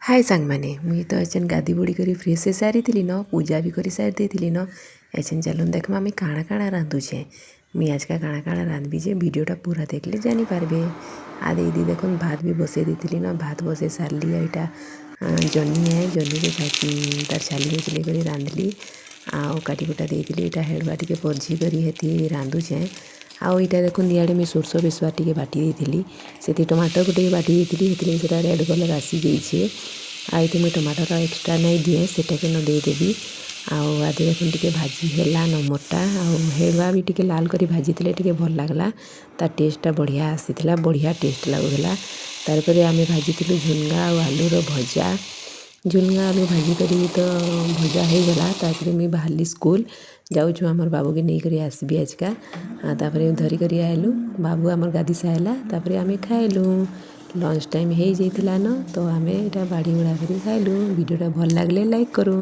हाय सांग माने मुई तो एचन गादी बुड़ी करी फ्रेश से सारी थी न पूजा भी करी सारी देती न एचन चलून देख आम काଣା काଣା रांधुचे मुई आज का काଣା काଣା रांधबी जे वीडियोटा पूरा देखले जानी पारबे। आ दीदी देखो भात भी बसई देती न भात बसई सारली यहाँ जनी है जनी के तार छाली होती कर रांधली आउ काटिकुटा देती यहाँ हेड़वा टे पझी कर रांधुचे। आउ यहाँ देखो इे मुझे सोरस बेसुआ टे बाटी देती से टमाटर को टे बाटी देती से रेड कलर आसी जाइए। आई मुझे टमाटर एक्सट्रा नहीं दिए सेटा के न देदेवी आदि देखो टे भाजी है नमरटा हेड़वा भी टे लाल कर भाजी टे भल लगला तार टेस्टा बढ़िया आसी बढ़िया टेस्ट लगुला। तारपर आम भाजी झुनगा और आलूर भजा झुनगा आलू भाजी करी तो भजा हो गला। तापर मुझे बाहरली स्कूल जाऊँ आमर बाबू के नहीं करी आसबी आज का तापर धरिक आइलु बाबू आमर गादी से आइला तापर आम खाइलु लंच टाइम हो जाइला न तो आम यहाँ बाड़ी बुड़ा कर खाइलु। वीडियोटा भल लगे लाइक करूँ।